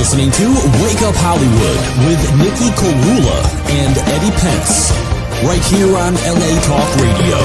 listening to Wake Up Hollywood with Nikhil Korula and Eddie Pence, right here on LA Talk Radio.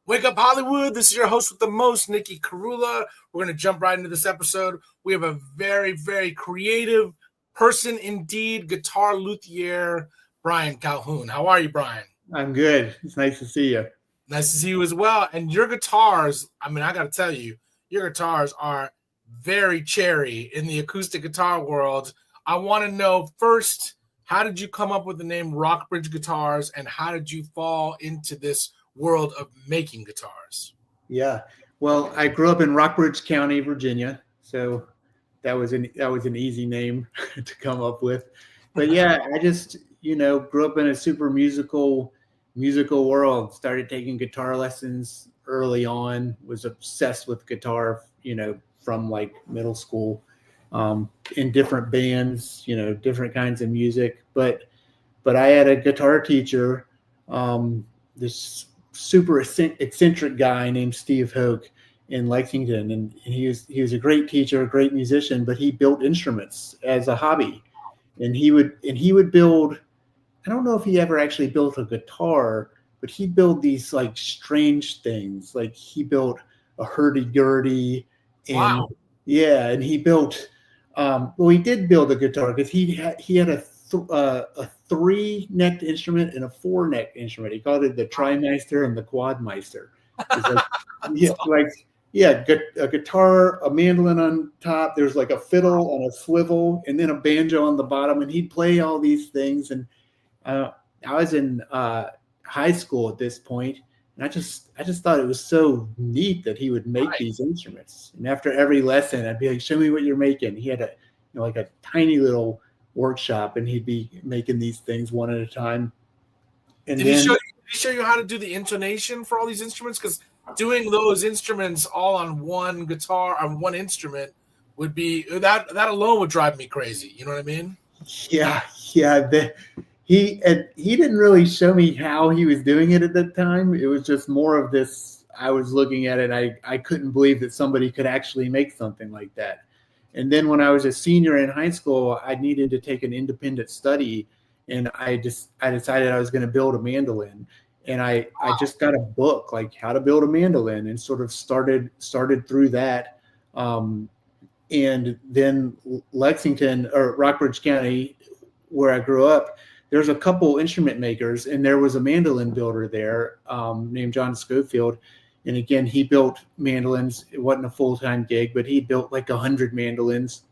Wake Up Hollywood. This is your host with the most, Nikhil Korula. We're going to jump right into this episode. We have a very, very creative person indeed, guitar luthier, Brian Calhoun. How are you, Brian? I'm good. It's nice to see you. Nice to see you as well. And your guitars, I got to tell you, your guitars are very cherry in the acoustic guitar world. I want to know first, how did you come up with the name Rockbridge Guitars, and how did you fall into this world of making guitars? Yeah, well, I grew up in Rockbridge County, Virginia, so that was an easy name to come up with. But yeah, I just grew up in a super musical world. Started taking guitar lessons early on. Was obsessed with guitar, from like middle school, in different bands, different kinds of music. But I had a guitar teacher, this super eccentric guy named Steve Hoke in Lexington, and he was a great teacher, a great musician, but he built instruments as a hobby, and he would build. I don't know if he ever actually built a guitar, but he'd build these like strange things. Like he built a hurdy-gurdy, and wow. Yeah, and he built. He did build a guitar because he had a 3-necked instrument and a 4-necked instrument. He called it the Trimeister and the Quadmeister. A guitar, a mandolin on top. There's like a fiddle on a swivel, and then a banjo on the bottom. And he'd play all these things. And I was in high school at this point, and I just thought it was so neat that he would make these instruments. And after every lesson, I'd be like, "Show me what you're making." He had a tiny little workshop, and he'd be making these things one at a time. And did he show you how to do the intonation for all these instruments? Because doing those instruments all on one guitar, on one instrument, would be that alone would drive me crazy. You know what I mean? Yeah. He didn't really show me how he was doing it at that time. It was just more of this. I was looking at it. I couldn't believe that somebody could actually make something like that. And then when I was a senior in high school, I needed to take an independent study, and I decided I was going to build a mandolin. And I just got a book, like how to build a mandolin, and sort of started through that. And then Lexington, or Rockbridge County, where I grew up, there's a couple instrument makers, and there was a mandolin builder there named John Schofield. And again, he built mandolins. It wasn't a full-time gig, but he built like 100 mandolins.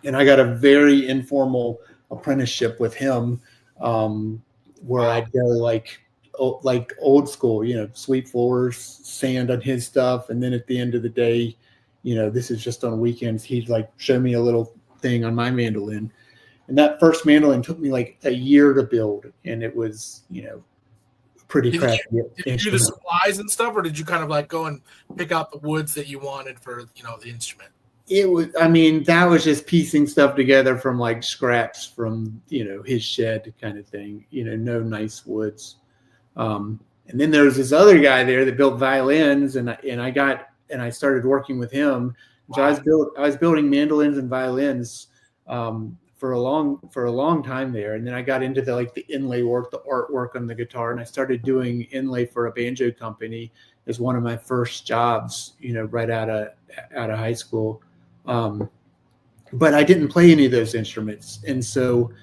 And I got a very informal apprenticeship with him, where I'd go like old school, sweep floors, sand on his stuff. And then at the end of the day, this is just on weekends, he'd like show me a little thing on my mandolin. And that first mandolin took me like a year to build. And it was, pretty crappy. Did you do the supplies and stuff, or did you kind of like go and pick out the woods that you wanted for, the instrument? It was, that was just piecing stuff together from like scraps from, his shed kind of thing, no nice woods. And then there was this other guy there that built violins, and I started working with him. So I was building mandolins and violins, for a long time there. And then I got into the inlay work, the artwork on the guitar, and I started doing inlay for a banjo company as one of my first jobs, right out of high school. But I didn't play any of those instruments. And so,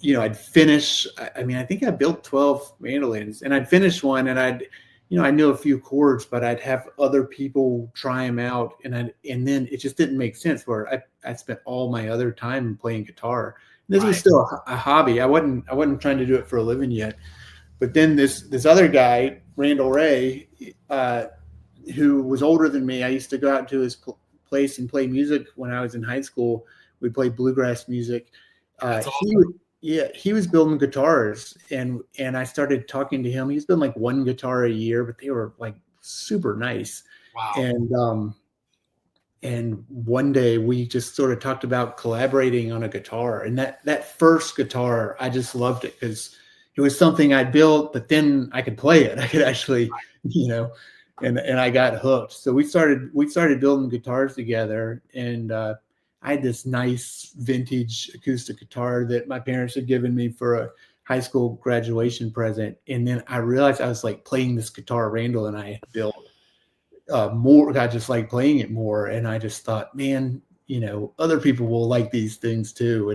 I'd finish, I think I built 12 mandolins, and I'd finish one, and I knew a few chords, but I'd have other people try them out. And then it just didn't make sense, where I spent all my other time playing guitar. This was still a hobby. I wasn't trying to do it for a living yet, but then this other guy, Randall Ray, who was older than me, I used to go out to his place and play music when I was in high school. We played bluegrass music. That's awesome. He was building guitars, and I started talking to him. He's been like one guitar a year, but they were like super nice. Wow. And one day we just sort of talked about collaborating on a guitar. And that first guitar, I just loved it because it was something I built, but then I could play it. I could actually, and I got hooked. So we started building guitars together, and I had this nice vintage acoustic guitar that my parents had given me for a high school graduation present. And then I realized I was like playing this guitar Randall and I had built more. I just like playing it more. And I just thought, man, other people will like these things too.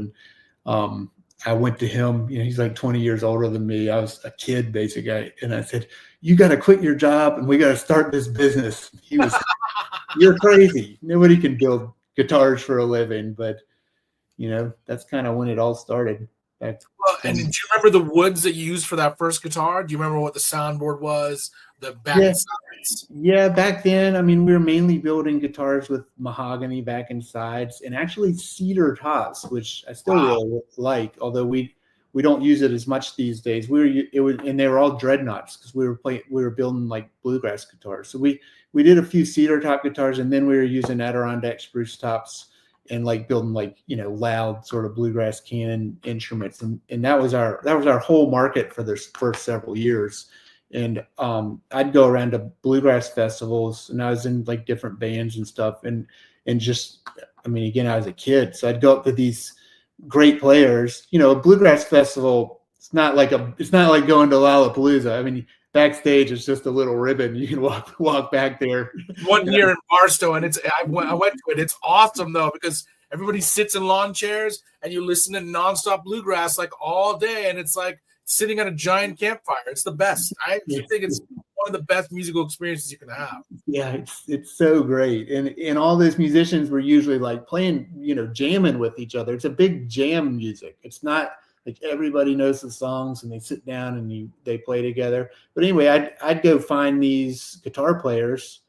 And I went to him, he's like 20 years older than me. I was a kid basically. And I said, you got to quit your job and we got to start this business. He was, you're crazy. Nobody can build guitars for a living, but that's kind of when it all started. And do you remember the woods that you used for that first guitar? Do you remember what the soundboard was? The back and sides? Yeah, back then, I mean, we were mainly building guitars with mahogany back and sides and actually cedar tops, which I still really like, although we don't use it as much these days. And they were all dreadnoughts because we were building like bluegrass guitars. So we did a few cedar top guitars, and then we were using Adirondack spruce tops and like building like loud sort of bluegrass canon instruments, and that was our whole market for the first several years. And I'd go around to bluegrass festivals, and I was in like different bands and stuff, and just, I mean, again, I was a kid, so I'd go up to these great players. A bluegrass festival, it's not like going to Lollapalooza. I mean, backstage it's just a little ribbon. You can walk back there. One year in Barstow, and I went to it. It's awesome though, because everybody sits in lawn chairs and you listen to nonstop bluegrass like all day, and it's like sitting at a giant campfire. It's the best. I think it's one of the best musical experiences you can have. Yeah, it's so great. And all those musicians were usually like playing, jamming with each other. It's a big jam music. It's not like everybody knows the songs and they sit down and they play together. But anyway, I'd go find these guitar players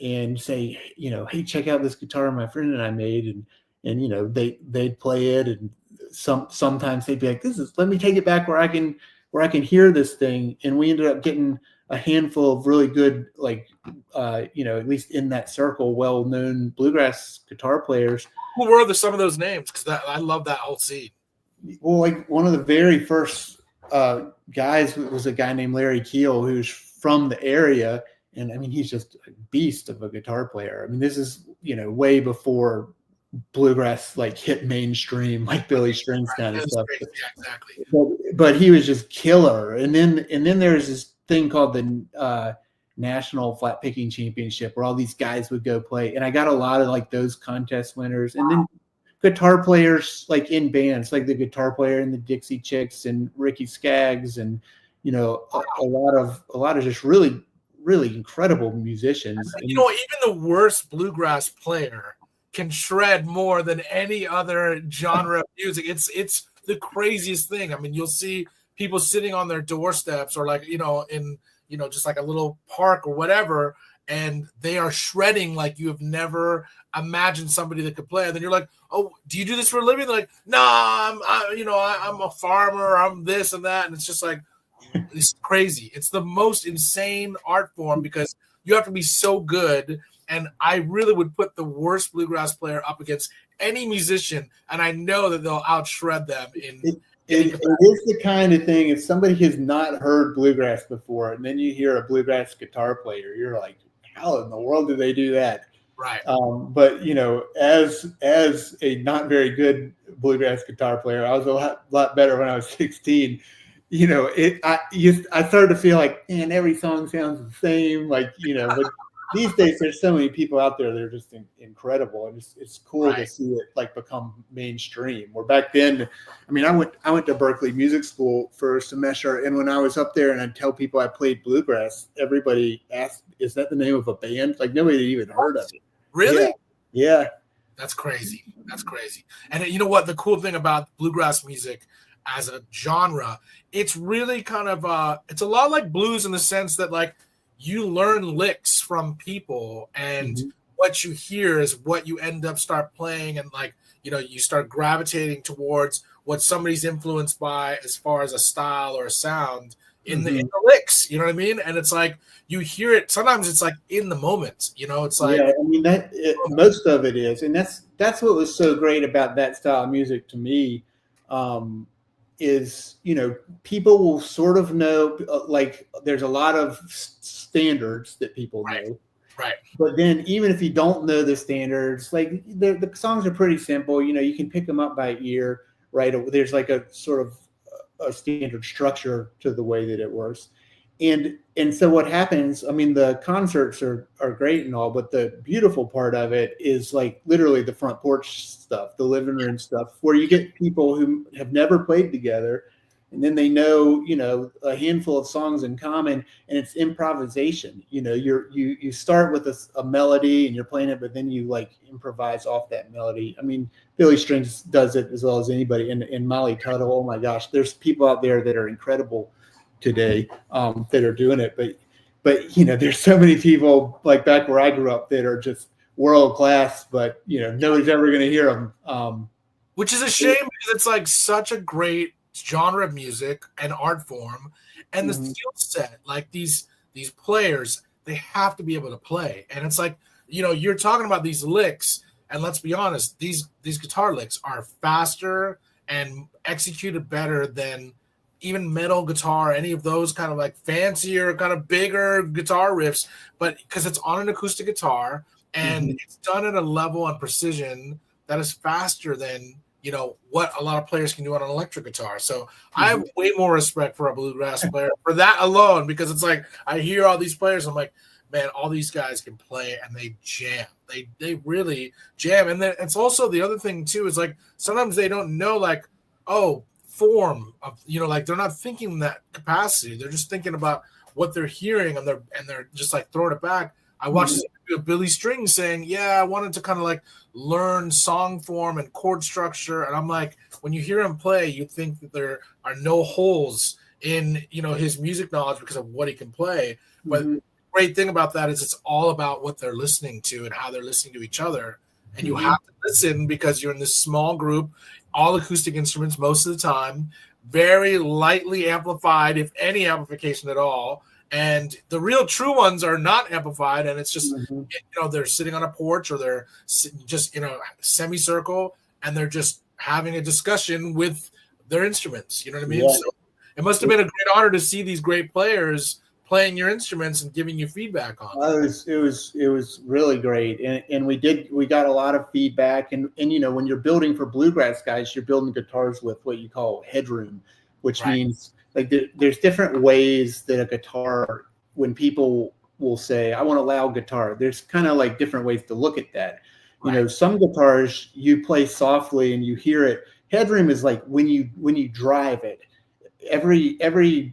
and say, hey, check out this guitar my friend and I made, and they'd play it, and sometimes they'd be like, let me take it back where I can hear this thing. And we ended up getting a handful of really good, like, at least in that circle, well-known bluegrass guitar players. Who were some of those names? Because I love that whole scene. Well, like one of the very first guys was a guy named Larry Keel, who's from the area. And I mean, he's just a beast of a guitar player. I mean, this is, way before bluegrass like hit mainstream, like Billy Strings kind of stuff. Yeah, exactly. But he was just killer. And then there's this thing called the National Flat Picking Championship, where all these guys would go play. And I got a lot of like those contest winners. And then guitar players like in bands, like the guitar player in the Dixie Chicks and Ricky Skaggs, and a lot of just really, really incredible musicians. Even the worst bluegrass player can shred more than any other genre of music. It's the craziest thing. I mean, you'll see people sitting on their doorsteps or like, in just like a little park or whatever, and they are shredding like you have never imagined somebody that could play. And then you're like, oh, do you do this for a living? They're like, no, I'm a farmer. I'm this and that. And it's just like, it's crazy. It's the most insane art form because you have to be so good. And I really would put the worst bluegrass player up against any musician, and I know that they'll outshred them. It is the kind of thing, if somebody has not heard bluegrass before, and then you hear a bluegrass guitar player, you're like, how in the world do they do that? Right. But as a not very good bluegrass guitar player, I was a lot better when I was 16. I started to feel like, man, every song sounds the same, but these days there's so many people out there that are just incredible, and it's cool to see it like become mainstream. Where back then, I mean, I went to Berkeley Music School for a semester, and when I was up there and I'd tell people I played bluegrass, everybody asked, "Is that the name of a band?" Like nobody had even heard of it. Really? Yeah. That's crazy. And you know what? The cool thing about bluegrass music, as a genre, it's really kind of it's a lot like blues in the sense that like you learn licks from people, and Mm-hmm. what you hear is what you end up start playing, and like you start gravitating towards what somebody's influenced by as far as a style or a sound in the licks, you know what I mean? And it's like you hear it sometimes, it's like in the moment, it's like Yeah, I mean most of it is, and that's what was so great about that style of music to me. Is people will sort of know, like there's a lot of standards that people right, know, right, but then even if you don't know the standards, like the songs are pretty simple. You can pick them up by ear, right? There's like a sort of a standard structure to the way that it works. And so what happens, I mean, the concerts are great and all, but the beautiful part of it is like literally the front porch stuff, the living room stuff, where you get people who have never played together, and then they know, a handful of songs in common, and it's improvisation. You start with a melody and you're playing it, but then you like improvise off that melody. I mean, Billy Strings does it as well as anybody, and Molly Tuttle. Oh my gosh, there's people out there that are incredible today, that are doing it. But there's so many people like back where I grew up that are just world class, but nobody's ever going to hear them. Which is a shame because it's like such a great genre of music and art form, and the skill set. Like these players, they have to be able to play, and it's like you're talking about these licks, and let's be honest, these guitar licks are faster and executed better than even metal guitar, any of those kind of like fancier, kind of bigger guitar riffs, but because it's on an acoustic guitar and it's done at a level and precision that is faster than what a lot of players can do on an electric guitar. So I have way more respect for a bluegrass player for that alone, because it's like I hear all these players, I'm like, man, all these guys can play and they jam. They really jam. And then it's also the other thing too is like sometimes they don't know like, form of like they're not thinking in that capacity. They're just thinking about what they're hearing, and they're just like throwing it back. I watched this interview of Billy Strings saying, yeah, I wanted to kind of like learn song form and chord structure. And I'm like, when you hear him play, you think that there are no holes in, his music knowledge because of what he can play. But the great thing about that is it's all about what they're listening to and how they're listening to each other. And you have to listen because you're in this small group, all acoustic instruments most of the time, very lightly amplified, if any amplification at all. And the real true ones are not amplified, and it's just they're sitting on a porch, or they're just semicircle, and they're just having a discussion with their instruments. You know what I mean? Yeah. So it must have been a great honor to see these great players playing your instruments and giving you feedback on it. It was really great, and we got a lot of feedback, and when you're building for bluegrass guys, you're building guitars with what you call headroom, which means like there's different ways that a guitar, when people will say I want a loud guitar, there's kind of like different ways to look at that. Some guitars you play softly and you hear it. Headroom is like when you drive it. Every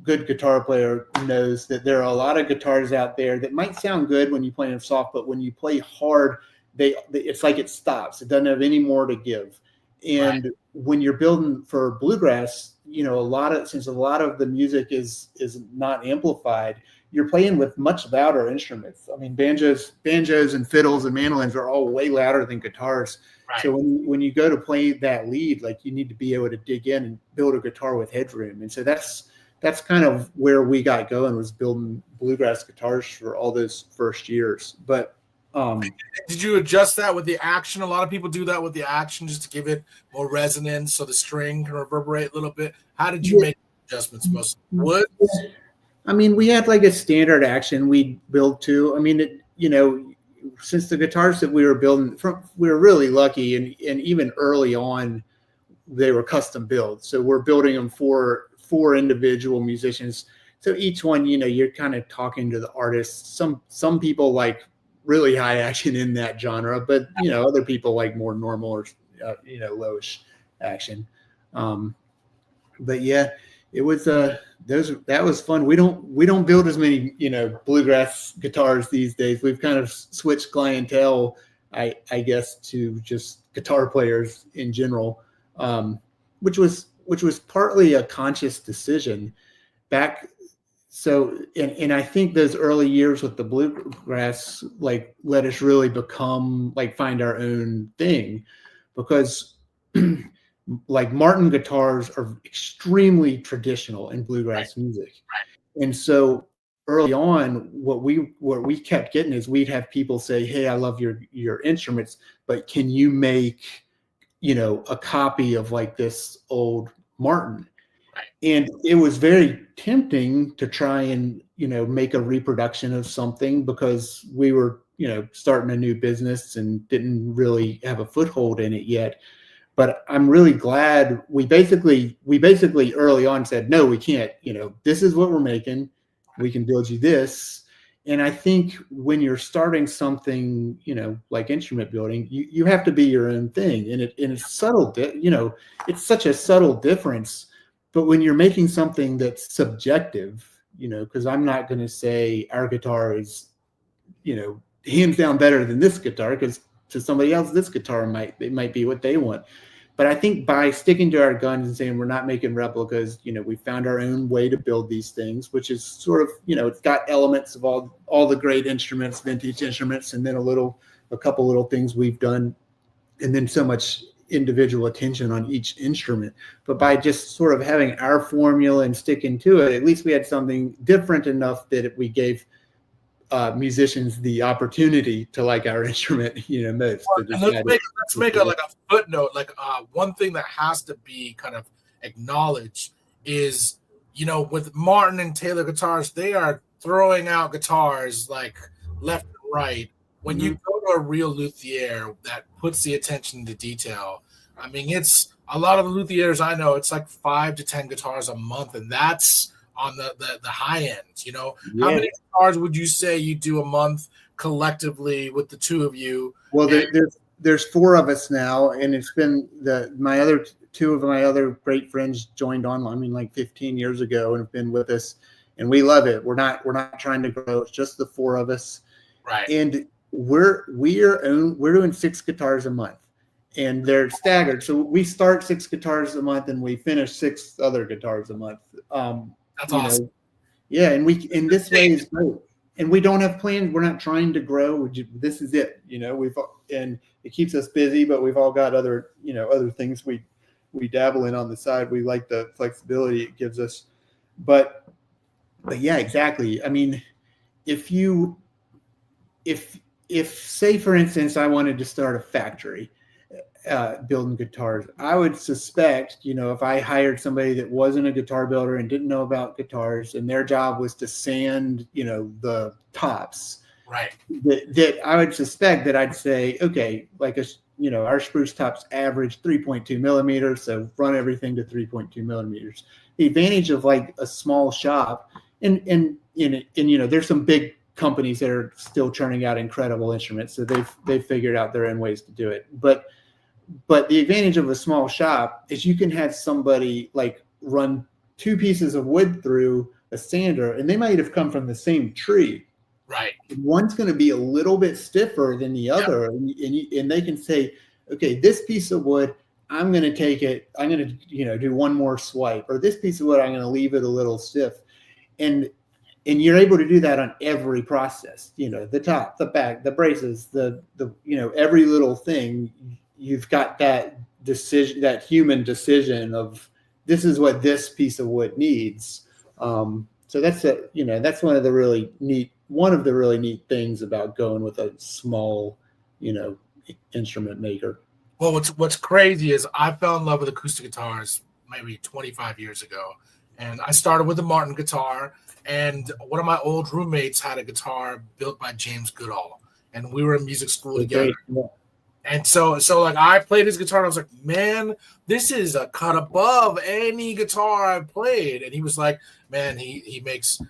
good guitar player knows that there are a lot of guitars out there that might sound good when you play them soft, but when you play hard, it's like it stops. It doesn't have any more to give. And when you're building for bluegrass, since a lot of the music is not amplified, you're playing with much louder instruments. I mean, banjos and fiddles and mandolins are all way louder than guitars. Right. So when you go to play that lead, like you need to be able to dig in and build a guitar with headroom. And so that's kind of where we got going, was building bluegrass guitars for all those first years. But did you adjust that with the action? A lot of people do that with the action just to give it more resonance, so the string can reverberate a little bit. How did you make adjustments? Most wood? I mean, we had like a standard action we built to. I mean, since the guitars that we were building, we were really lucky, and even early on, they were custom built. So we're building them for individual musicians. So each one, you're kind of talking to the artist. Some people like really high action in that genre, but other people like more normal or lowish action. But yeah, it was that was fun. We don't build as many bluegrass guitars these days. We've kind of switched clientele, I guess, to just guitar players in general, which was which was partly a conscious decision back. So, and I think those early years with the bluegrass, like, let us really become, like, find our own thing, because like Martin guitars are extremely traditional in bluegrass music. And so early on, what we kept getting is we'd have people say, "Hey, I love your instruments, but can you make, a copy of like this old Martin?" And it was very tempting to try and, make a reproduction of something, because we were, starting a new business and didn't really have a foothold in it yet. But I'm really glad we basically early on said, no, we can't, this is what we're making. We can build you this. And I think when you're starting something, like instrument building, you have to be your own thing. And it's subtle, it's such a subtle difference. But when you're making something that's subjective, because I'm not going to say our guitar is, hands down better than this guitar, because to somebody else, this guitar might be what they want. But I think by sticking to our guns and saying we're not making replicas, we found our own way to build these things, which is sort of, it's got elements of all the great instruments, vintage instruments, and then a couple little things we've done, and then so much individual attention on each instrument. But by just sort of having our formula and sticking to it, at least we had something different enough that we gave musicians the opportunity to like our instrument, most. Let's make a footnote. One thing that has to be kind of acknowledged is, with Martin and Taylor guitars, they are throwing out guitars like left and right. When you go to a real luthier that puts the attention to detail, I mean, it's a lot of the luthiers I know, it's like 5 to 10 guitars a month, and that's on the high end. How many guitars would you say you do a month collectively with the two of you? Well, there's 4 of us now, and it's been two of my other great friends joined on, like 15 years ago, and have been with us, and we love it. We're not trying to grow. It's just the 4 of us, right? And we're doing 6 guitars a month, and they're staggered. So we start 6 guitars a month, and we finish 6 other guitars a month. That's awesome. Yeah, and this way is great. And we don't have plans. We're not trying to grow. This is it. And it keeps us busy, but we've all got other things we dabble in on the side. We like the flexibility it gives us. But yeah, exactly. I mean, if say, for instance, I wanted to start a factory building guitars, I would suspect, if I hired somebody that wasn't a guitar builder and didn't know about guitars, and their job was to sand, the tops, right? That I would suspect that I'd say, okay, like our spruce tops average 3.2 millimeters, so run everything to 3.2 millimeters. The advantage of like a small shop, and there's some big companies that are still churning out incredible instruments, so they've figured out their own ways to do it. But the advantage of a small shop is you can have somebody like run 2 pieces of wood through a sander, and they might have come from the same tree. Right. One's going to be a little bit stiffer than the other, and they can say, okay, this piece of wood, I'm going to take it, I'm going to do one more swipe, or this piece of wood, I'm going to leave it a little stiff. And you're able to do that on every process, the top, the back, the braces, the every little thing. You've got that decision, that human decision of this is what this piece of wood needs. So that's one of the really neat things about going with a small, instrument maker. Well, what's crazy is I fell in love with acoustic guitars maybe 25 years ago, and I started with a Martin guitar. And one of my old roommates had a guitar built by James Goodall, and we were in music school together. Yeah. And so like I played his guitar, and I was like, man, this is a cut above any guitar I've played. And he was like, man, he makes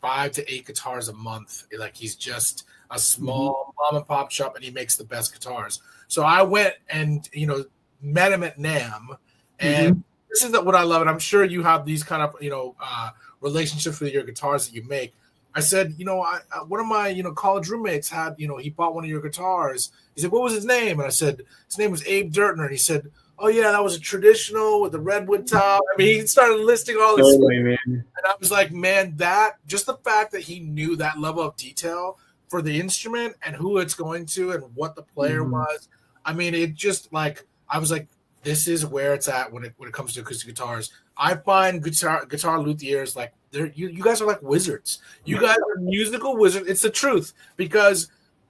5 to 8 guitars a month. Like he's just a small mom and pop shop, and he makes the best guitars. So I went and met him at NAMM, and this is what I love. And I'm sure you have these kind of relationships with your guitars that you make. I said, one of my, college roommates had, he bought one of your guitars. He said, what was his name? And I said, his name was Abe Dirtner. And he said, oh yeah, that was a traditional with the redwood top. I mean, he started listing all this. Totally, man. And I was like, man, that just the fact that he knew that level of detail for the instrument and who it's going to and what the player was. I mean, it just like I was like, this is where it's at when it comes to acoustic guitars. I find guitar luthiers like you guys are like wizards. You guys are musical wizards. It's the truth, because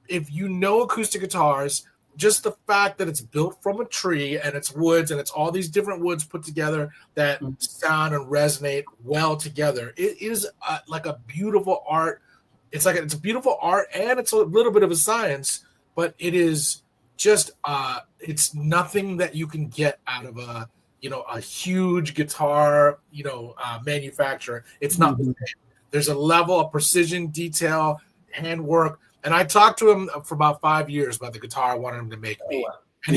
if you know acoustic guitars, just the fact that it's built from a tree and it's woods and it's all these different woods put together that sound and resonate well together. It is like a beautiful art. It's a beautiful art, and it's a little bit of a science, but it is just it's nothing that you can get out of a huge guitar manufacturer. It's not the same. There's a level of precision, detail, handwork. And I talked to him for about 5 years about the guitar I wanted him to make me. And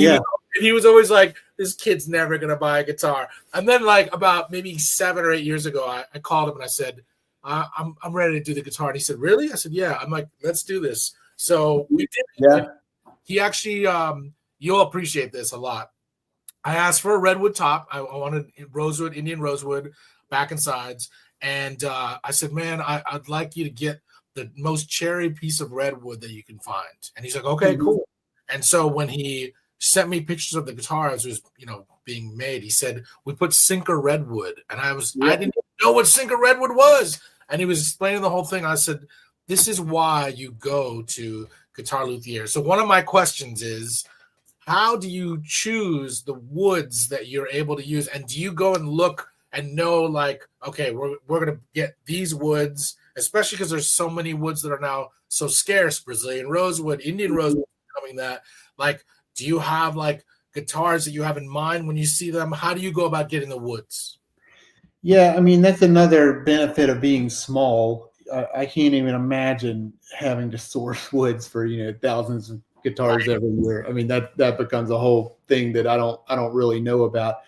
he was always like, this kid's never going to buy a guitar. And then like about maybe 7 or 8 years ago, I called him and I said, I'm ready to do the guitar. And he said, really? I said, yeah. I'm like, let's do this. So we did. Yeah. He actually, you'll appreciate this a lot. I asked for a redwood top. I wanted rosewood, Indian rosewood, back and sides. And I said, man, I'd like you to get the most cherry piece of redwood that you can find. And he's like, okay, cool. And so when he sent me pictures of the guitar as it was, being made, he said, we put Sinker redwood. And I didn't know what Sinker redwood was. And he was explaining the whole thing. I said, this is why you go to Guitar Luthier. So one of my questions is, how do you choose the woods that you're able to use? And do you go and look and know, like, okay, we're going to get these woods, especially because there's so many woods that are now so scarce, Brazilian rosewood, Indian rosewood coming that, like, do you have like guitars that you have in mind when you see them? How do you go about getting the woods? Yeah, I mean, that's another benefit of being small. I can't even imagine having to source woods for, thousands of guitars everywhere. I mean, that becomes a whole thing that I don't really know about.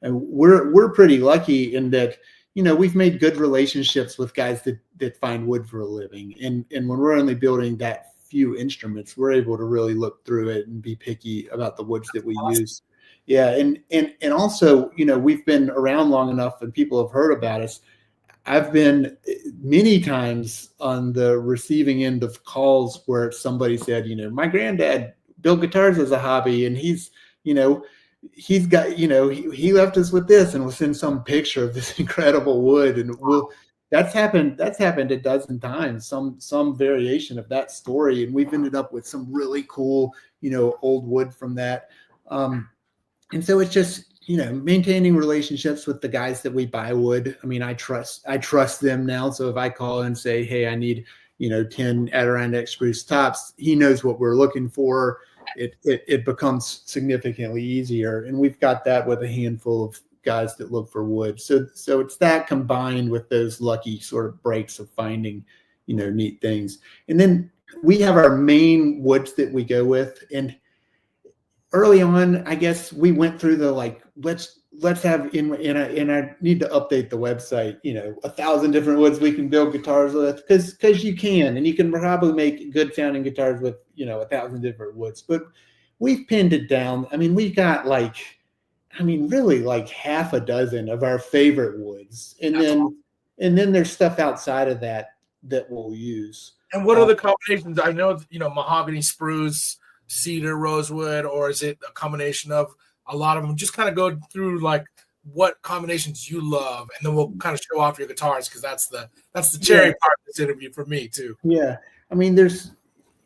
And we're pretty lucky in that, we've made good relationships with guys that find wood for a living. And when we're only building that few instruments, we're able to really look through it and be picky about the woods that we use. Yeah. And also, we've been around long enough and people have heard about us. I've been many times on the receiving end of calls where somebody said, my granddad built guitars as a hobby, and he's got, he left us with this, and we'll send some picture of this incredible wood. And that's happened a dozen times, some variation of that story. And we've ended up with some really cool, old wood from that. And so it's just, maintaining relationships with the guys that we buy wood. I mean, I trust them now. So if I call and say, hey, I need, 10 Adirondack spruce tops, he knows what we're looking for. It becomes significantly easier. And we've got that with a handful of guys that look for wood. So it's that combined with those lucky sort of breaks of finding, neat things. And then we have our main woods that we go with. And early on, I guess we went through the let's have and I need to update the website, 1,000 different woods we can build guitars with, because you can, and you can probably make good sounding guitars with 1,000 different woods. But we've pinned it down. I mean, we got really like half a dozen of our favorite woods, and then there's stuff outside of that we'll use. And what are the combinations? I know mahogany, spruce, cedar, rosewood, or is it a combination of a lot of them? Just kind of go through like what combinations you love, and then we'll kind of show off your guitars, because that's the cherry part of this interview for me too. Yeah, I mean, there's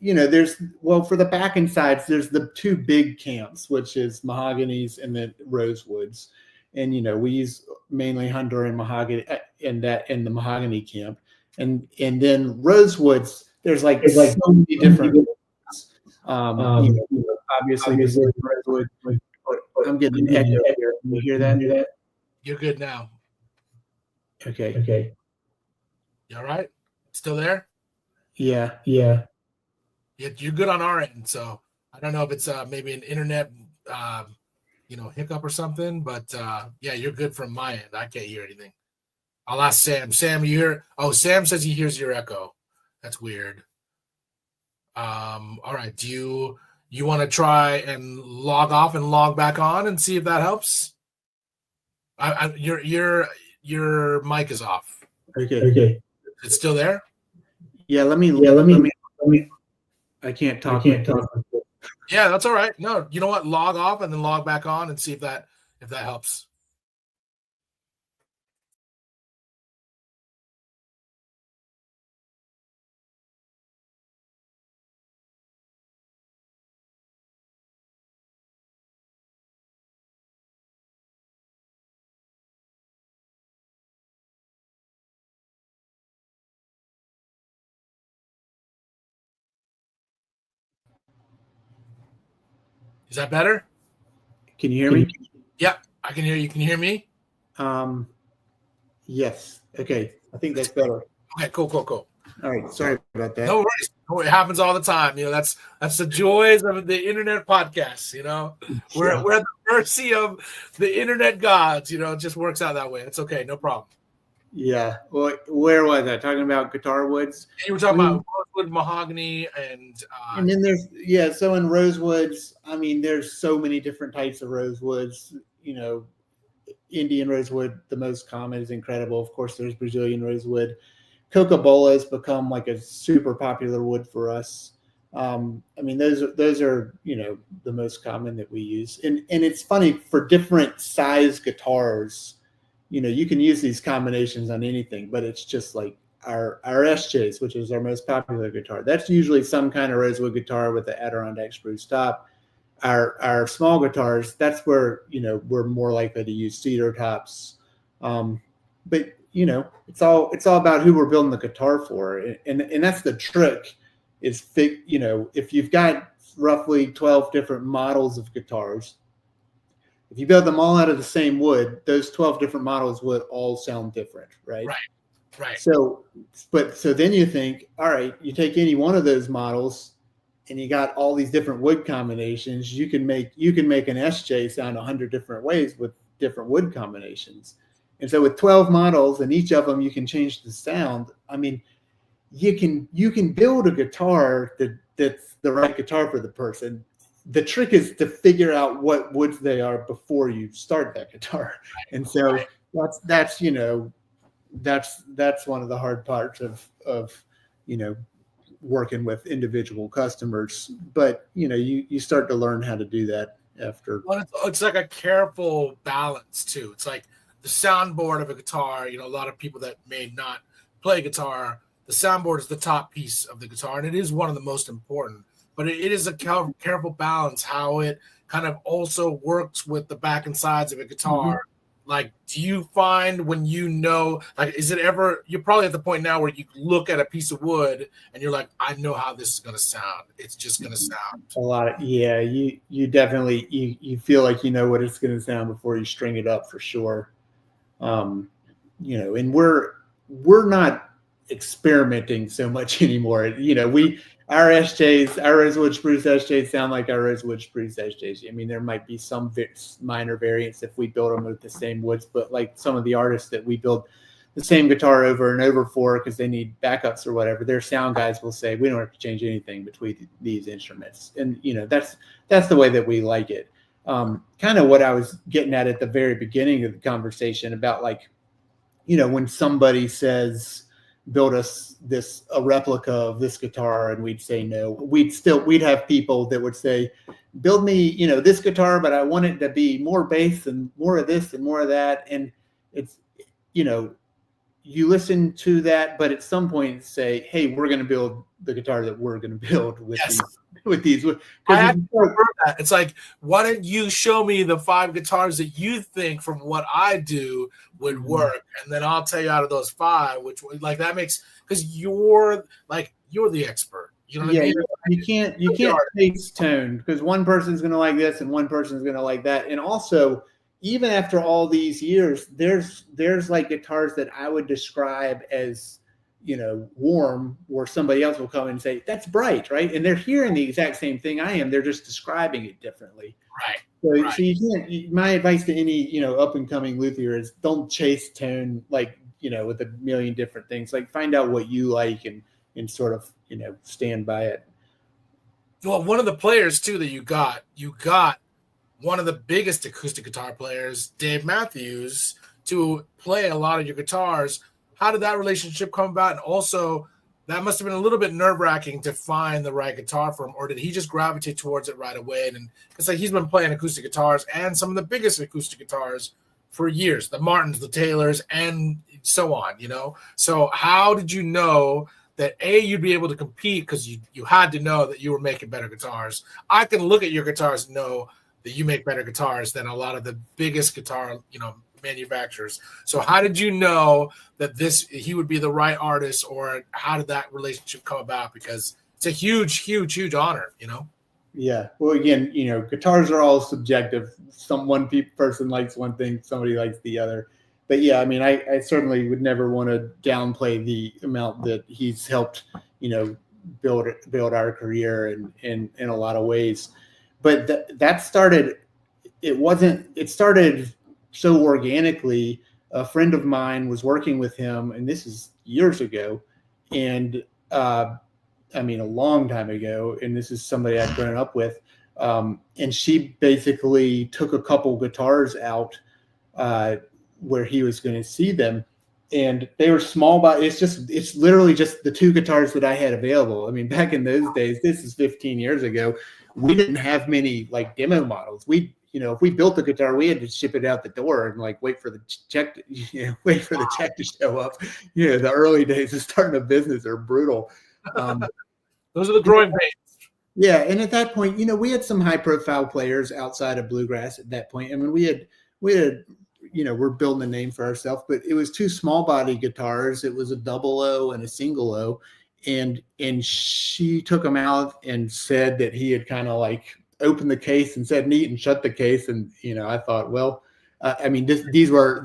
for the back and sides, there's the two big camps, which is mahoganies and then rosewoods, and we use mainly Honduran mahogany in the mahogany camp, and then rosewoods. There's like so many different. Obviously, rosewood. I'm getting an echo here. Can you hear that? You're good now. Okay. You all right? Still there? Yeah. You're good on our end. So I don't know if it's maybe an internet, hiccup or something. But yeah, you're good from my end. I can't hear anything. I'll ask Sam. Sam, you hear? Oh, Sam says he hears your echo. That's weird. All right. You want to try and log off and log back on and see if that helps? Your mic is off. Okay. It's still there? Yeah, let me. I can't talk. Yeah, that's all right. No, you know what? Log off and then log back on and see if that helps. Is that better? Can you hear me? Yeah, I can hear you. Can you hear me? Yes. Okay. I think that's better. Okay, cool. All right. Sorry about that. No worries. It happens all the time. That's the joys of the internet podcast. We're at the mercy of the internet gods. It just works out that way. It's okay. No problem. Yeah. Well, where was I talking about guitar woods? You were talking about rosewood, mahogany, and then there's so in rosewoods, I mean, there's so many different types of rosewoods. Indian rosewood, the most common, is incredible. Of course, there's Brazilian rosewood. Coca-Cola has become like a super popular wood for us. I mean, those are the most common that we use. And it's funny, for different size guitars, you can use these combinations on anything, but it's just like our SJs, which is our most popular guitar. That's usually some kind of rosewood guitar with the Adirondack spruce top. Our small guitars, that's where we're more likely to use cedar tops. But it's all about who we're building the guitar for, and that's the trick. Is if you've got roughly 12 different models of guitars, if you build them all out of the same wood, those 12 different models would all sound different, right? Right. So then you think, all right, you take any one of those models, and you got all these different wood combinations. You can make an SJ sound 100 different ways with different wood combinations. And so with 12 models, and each of them you can change the sound. I mean, you can build a guitar that's the right guitar for the person. The trick is to figure out what woods they are before you start that guitar. And so that's one of the hard parts of working with individual customers. But you start to learn how to do that after. Well, it's like a careful balance too. It's like the soundboard of a guitar. A lot of people that may not play guitar, the soundboard is the top piece of the guitar, and it is one of the most important. But it is a careful balance how it kind of also works with the back and sides of a guitar. Mm-hmm. Like, do you find when is it ever, you're probably at the point now where you look at a piece of wood and you're like, I know how this is going to sound. It's just going to sound. A lot. You definitely, you feel like you know what it's going to sound before you string it up, for sure. And we're not experimenting so much anymore. Our SJs, our rosewood spruce SJs sound like our rosewood spruce SJs. I mean, there might be some minor variants if we build them with the same woods, but like some of the artists that we build the same guitar over and over for because they need backups or whatever, their sound guys will say, we don't have to change anything between these instruments. And, that's the way that we like it. Kind of what I was getting at the very beginning of the conversation about, like, when somebody says, build us a replica of this guitar, and we'd say no. We'd have people that would say, build me, this guitar, but I want it to be more bass and more of this and more of that. And it's, you listen to that, but at some point say, hey, we're going to build the guitar that we're going to build with these. I have heard that. It's like, why don't you show me the 5 guitars that you think from what I do would work, and then I'll tell you out of those 5 which, like, that makes, because you're the expert. You know what I mean? You can't taste tone, because one person's going to like this and one person's going to like that. And also, even after all these years, there's like guitars that I would describe as, warm, where somebody else will come and say, that's bright, right? And they're hearing the exact same thing I am. They're just describing it differently. Right. So you can't, my advice to any, up and coming luthier is don't chase tone, like, with a million different things. Like, find out what you like and sort of, stand by it. Well, one of the players too that you got one of the biggest acoustic guitar players, Dave Matthews, to play a lot of your guitars. How did that relationship come about? And also, that must have been a little bit nerve-wracking to find the right guitar for him, or did he just gravitate towards it right away? And it's like he's been playing acoustic guitars and some of the biggest acoustic guitars for years, the Martins, the Taylors, and so on, you know? So how did you know that A, you'd be able to compete because you had to know that you were making better guitars? I can look at your guitars and know that you make better guitars than a lot of the biggest guitar, manufacturers. So how did you know that he would be the right artist, or how did that relationship come about? Because it's a huge, huge, huge honor, Yeah. Well, again, guitars are all subjective. One person likes one thing, somebody likes the other. But yeah, I mean, I certainly would never want to downplay the amount that he's helped, build our career in a lot of ways. But that started. It started so organically. A friend of mine was working with him, and this is years ago, and a long time ago, and this is somebody I'd grown up with. And she basically took a couple guitars out where he was going to see them. And they were small, but it's literally just the two guitars that I had available. I mean, back in those days, this is 15 years ago, we didn't have many like demo models. If we built a guitar, we had to ship it out the door and like wait for the check to show up. The early days of starting a business are brutal. Those are the growing pains. Yeah, and at that point, we had some high-profile players outside of bluegrass at that point. I mean, we had, we're building a name for ourselves, but it was two small-body guitars. It was a double O and a single O, and she took them out and said that he had kind of like opened the case and said neat and shut the case, and I thought, well, these were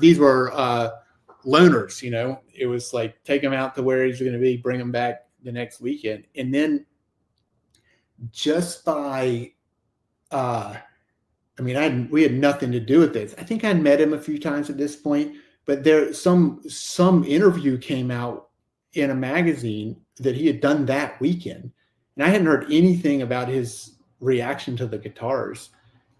loaners. It was like take him out to where he's going to be, bring him back the next weekend. And then just by we had nothing to do with this. I think I'd met him a few times at this point, but there some interview came out in a magazine that he had done that weekend, and I hadn't heard anything about his reaction to the guitars,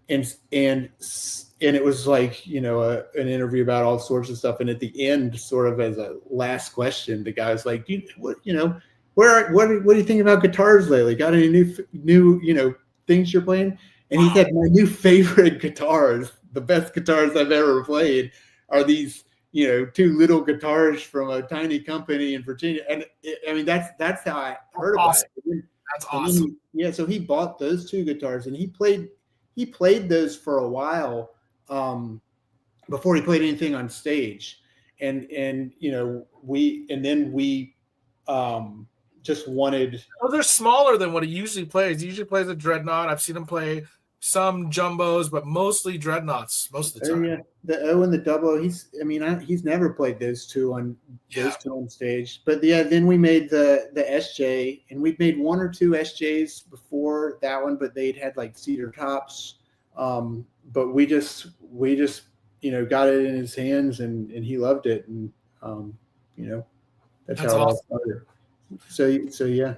and it was like an interview about all sorts of stuff, and at the end, sort of as a last question, the guy was like, what do you think about guitars lately? Got any new things you're playing? And he said, my new favorite guitars, the best guitars I've ever played, are these two little guitars from a tiny company in Virginia. And that's how I heard about it. That's awesome. So he bought those two guitars, and he played those for a while before he played anything on stage. And we just wanted. Oh, they're smaller than what he usually plays. He usually plays a dreadnought. I've seen him play some jumbos, but mostly dreadnoughts most of the time. Yeah, the O and the double O. He's never played those two on stage. But yeah, then we made the SJ, and we'd made one or two SJs before that one, but they'd had like cedar tops. But we just got it in his hands, and he loved it, and that's how it all started. So yeah.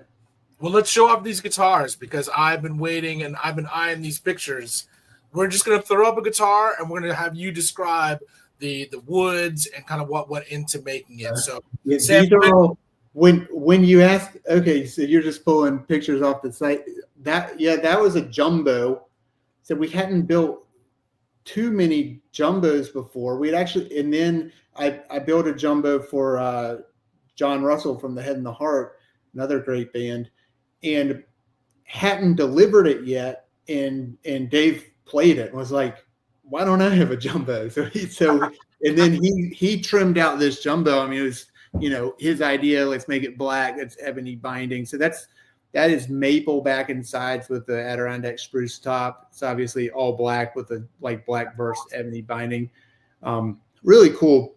Well, let's show off these guitars, because I've been waiting and I've been eyeing these pictures. We're just going to throw up a guitar, and we're going to have you describe the woods and kind of what went into making it. So these are all, when you ask, okay, so you're just pulling pictures off the site. That was a jumbo. So we hadn't built too many jumbos before. We'd actually, and then I built a jumbo for John Russell from The Head and the Heart, another great band, and hadn't delivered it yet. And Dave played it and was like, why don't I have a jumbo? And then he trimmed out this jumbo. I mean, it was, his idea, let's make it black. It's ebony binding. So that is maple back and sides with the Adirondack spruce top. It's obviously all black with a like black burst ebony binding. Really cool.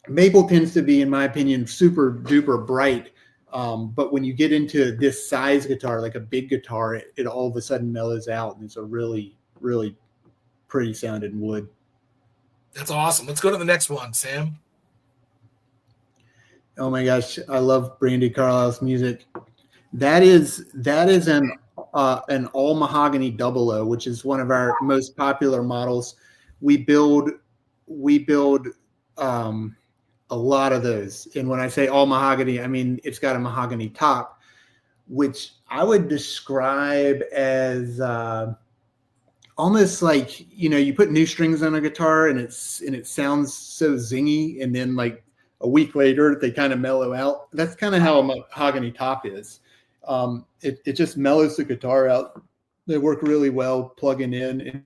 Maple tends to be, in my opinion, super duper bright. But when you get into this size guitar, like a big guitar, it all of a sudden mellows out, and it's a really, really pretty sounding wood. That's awesome. Let's go to the next one, Sam. Oh my gosh, I love Brandi Carlile's music. That is an an all mahogany 00, which is one of our most popular models. We build a lot of those. And when I say all mahogany, I mean it's got a mahogany top, which I would describe as almost like, you put new strings on a guitar and it sounds so zingy, and then like a week later they kind of mellow out. That's kind of how a mahogany top is. It just mellows the guitar out. They work really well plugging in, and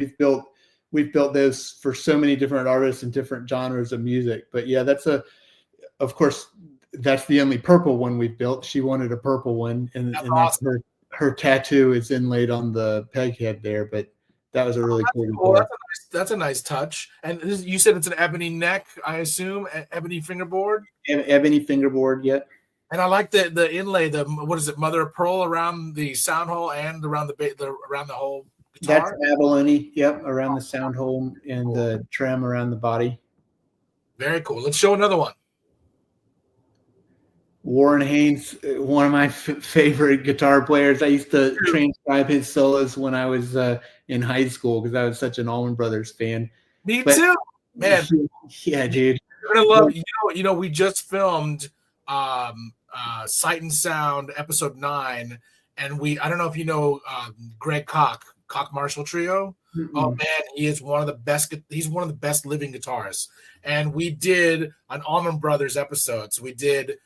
we've built those for so many different artists and different genres of music. But yeah, of course, that's the only purple one we've built. She wanted a purple one, and That's that's awesome. her tattoo is inlaid on the peg head there. But that was a really cool guitar. That's a nice touch. And you said it's an ebony neck, I assume, ebony fingerboard. Ebony fingerboard, yet. And I like the inlay, what is it, mother of pearl around the sound hole and around around the whole guitar. That's abalone, yep, around the sound hole and the trim around the body. Very cool. Let's show another one. Warren Haynes, one of my favorite guitar players. I used to transcribe his solos when I was in high school because I was such an Allman Brothers fan. Me too, man. Yeah, dude. You're gonna love. We just filmed Sight and Sound episode 9, and I don't know if you know Greg Koch Marshall Trio. Mm-hmm. Oh man, he is one of the best. He's one of the best living guitarists. And we did an Allman Brothers episode. So we did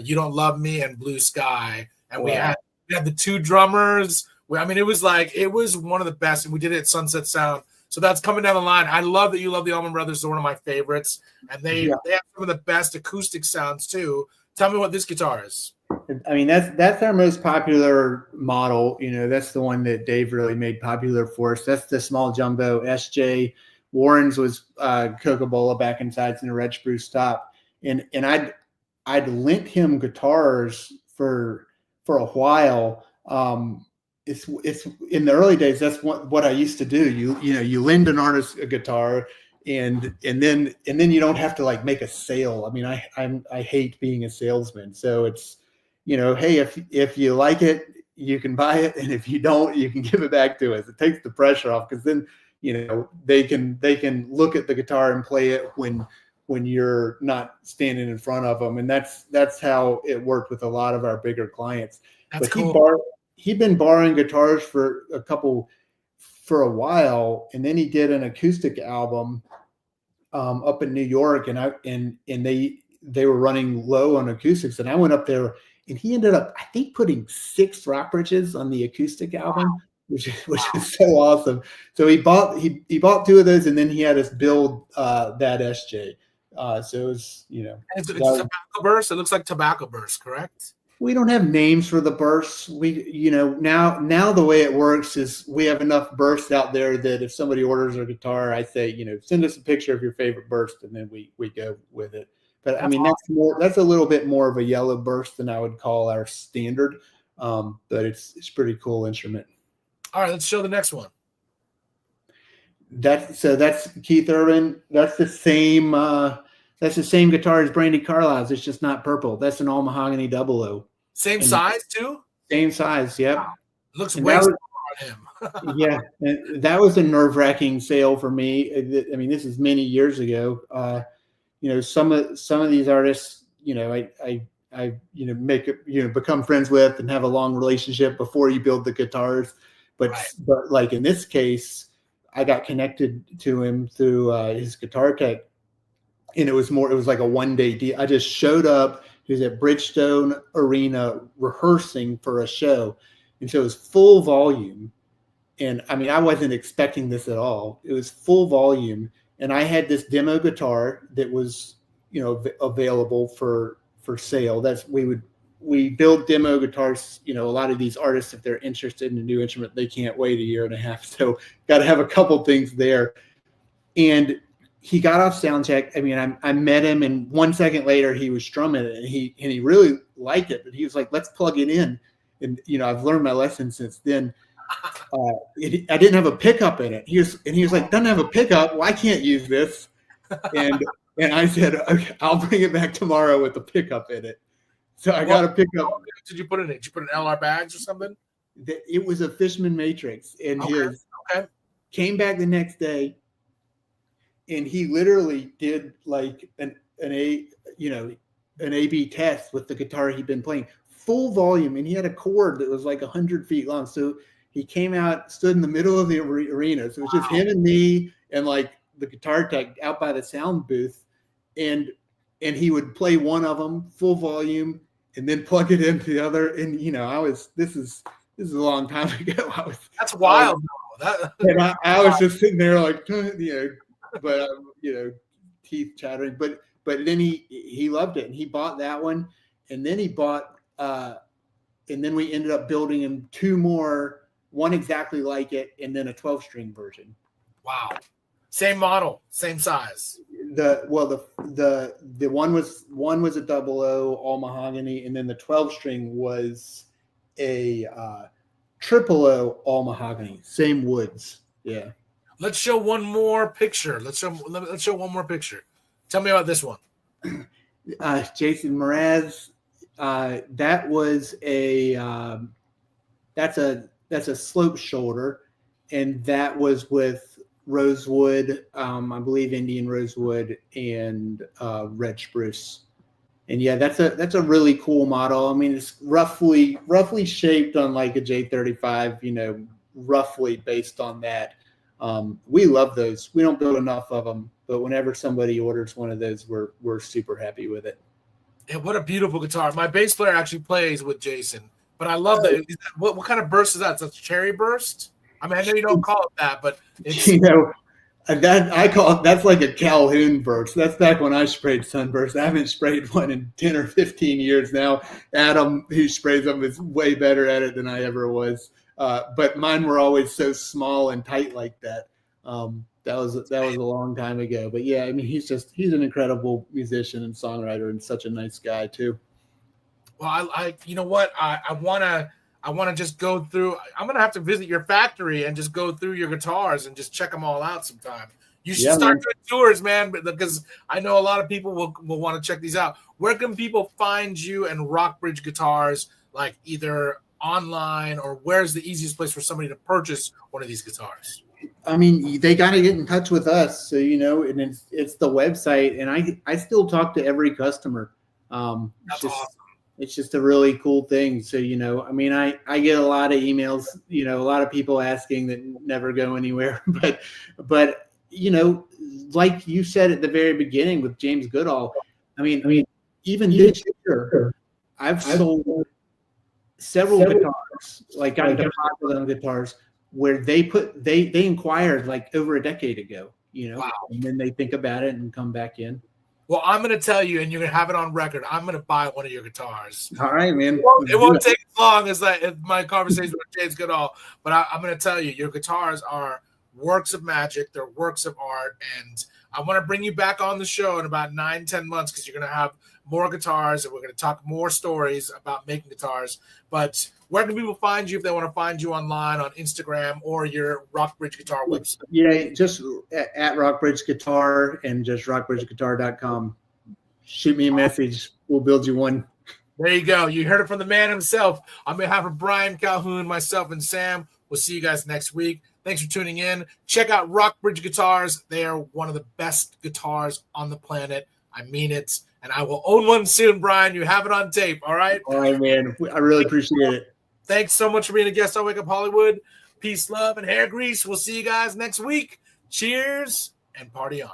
You Don't Love Me and Blue Sky, and we had the two drummers. It was one of the best, and we did it at Sunset Sound. So that's coming down the line. I love that you love the Allman Brothers. They're one of my favorites, and they have some of the best acoustic sounds too. Tell me what this guitar is. I mean, that's our most popular model. That's the one that Dave really made popular for us. That's the small jumbo SJ. Warren's was Coca-Cola back and sides in a red spruce top, and I'd lent him guitars for a while. It's in the early days. That's what I used to do. You lend an artist a guitar, and then you don't have to like make a sale. I mean, I hate being a salesman. So it's, hey, if you like it, you can buy it, and if you don't, you can give it back to us. It takes the pressure off, because then they can look at the guitar and play it when you're not standing in front of them. And that's how it worked with a lot of our bigger clients. That's but cool. He'd been borrowing guitars for a while, and then he did an acoustic album up in New York, and they were running low on acoustics, and I went up there, and he ended up, I think, putting 6 rock bridges on the acoustic album, which is so awesome. So he bought 2 of those, and then he had us build that SJ. So it was, it's Tobacco Burst. It looks like Tobacco Burst, correct? We don't have names for the bursts. Now the way it works is we have enough bursts out there that if somebody orders a guitar, I say, send us a picture of your favorite burst, and then we go with it. But I mean, that's a little bit more of a yellow burst than I would call our standard. But it's pretty cool instrument. All right, let's show the next one. That's Keith Urban. That's the same. That's the same guitar as Brandy Carlisle's. It's just not purple. That's an all mahogany 00. Same size too. Same size. Yep. Wow. Looks way smaller on him. Yeah, and that was a nerve-wracking sale for me. I mean, this is many years ago. Some of these artists, I become friends with and have a long relationship before you build the guitars. But like in this case, I got connected to him through his guitar tech, and it was like a one-day deal. I just showed up. He was at Bridgestone Arena rehearsing for a show, and so it was full volume. And I mean, I wasn't expecting this at all. It was full volume, and I had this demo guitar that was, available for sale. We build demo guitars. A lot of these artists, if they're interested in a new instrument, they can't wait 1.5 years. So got to have a couple things there. And he got off sound check. I mean, I met him, and 1 second later he was strumming it, and he really liked it. But he was like, "Let's plug it in." And I've learned my lesson since then. I didn't have a pickup in it. He was like, "Doesn't have a pickup. Well, I can't use this." And I said, "Okay, I'll bring it back tomorrow with the pickup in it." So I got a pickup. Did you put it in? Did you put an LR bags or something? It was a Fishman Matrix, and his came back the next day, and he literally did like an A/B test with the guitar he'd been playing, full volume, and he had a chord that was like 100 feet long. So he came out, stood in the middle of the arena. So it was just him and me and like the guitar tech out by the sound booth, and he would play one of them full volume and then plug it into the other. And this is a long time ago. That's wild. I was just sitting there like, but teeth chattering. But then he loved it, and he bought that one, and then he bought and then we ended up building him two more, one exactly like it, and then a 12-string version. Wow. Same model, same size. The one was a 00 all mahogany, and then the 12-string was a 000 all mahogany, same woods. Yeah. Let's show one more picture. Let's show one more picture. Tell me about this one. Jason Mraz. That was that's a slope shoulder, and that was with rosewood, I believe Indian rosewood and red spruce. And yeah, that's a really cool model. I mean, it's roughly shaped on like a J35, roughly based on that. We love those. We don't build enough of them, but whenever somebody orders one of those, we're super happy with it. And what a beautiful guitar. My bass player actually plays with Jason, but I love that. What kind of burst is that? It's a cherry burst? I mean, I know you don't call it that, but it's that I call it, that's like a Calhoun burst. That's back when I sprayed sunburst. I haven't sprayed one in 10 or 15 years now. Adam, who sprays them, is way better at it than I ever was. But mine were always so small and tight like that. That was a long time ago. But yeah, I mean, he's an incredible musician and songwriter, and such a nice guy too. Well, I you know what? I wanna just go through. I'm gonna have to visit your factory and just go through your guitars and just check them all out sometime. You should start doing tours, man, because I know a lot of people will want to check these out. Where can people find you and Rockbridge Guitars, like either online, or where's the easiest place for somebody to purchase one of these guitars? I mean, they got to get in touch with us. So, and it's the website, and I still talk to every customer. That's awesome. It's just a really cool thing. So, I mean, I get a lot of emails, a lot of people asking that never go anywhere, but, like you said at the very beginning with James Goodall, I mean, even this year, I've sold several guitars, like got deposited on guitars, where they inquired like over a decade ago, Wow. And then they think about it and come back in. Well, I'm going to tell you, and you're going to have it on record, I'm going to buy one of your guitars. All right, man. It won't take as long as my conversation with James Goodall, but I'm going to tell you, your guitars are works of magic. They're works of art, and I want to bring you back on the show in about 9-10 months, because you're going to have more guitars, and we're going to talk more stories about making guitars. But where can people find you if they want to find you online, on Instagram or your Rockbridge Guitar website? Yeah, just at Rockbridge Guitar, and just rockbridgeguitar.com. Shoot me a message. We'll build you one. There you go. You heard it from the man himself. On behalf of Brian Calhoun, myself, and Sam, we'll see you guys next week. Thanks for tuning in. Check out Rockbridge Guitars. They are one of the best guitars on the planet. I mean it. And I will own one soon, Brian. You have it on tape, all right? All right, man. I really appreciate it. Thanks so much for being a guest on Wake Up Hollywood. Peace, love, and hair grease. We'll see you guys next week. Cheers and party on.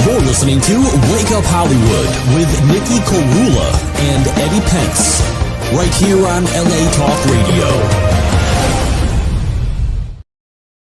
You're listening to Wake Up Hollywood with Nikhil Korula and Eddie Pence, right here on LA Talk Radio.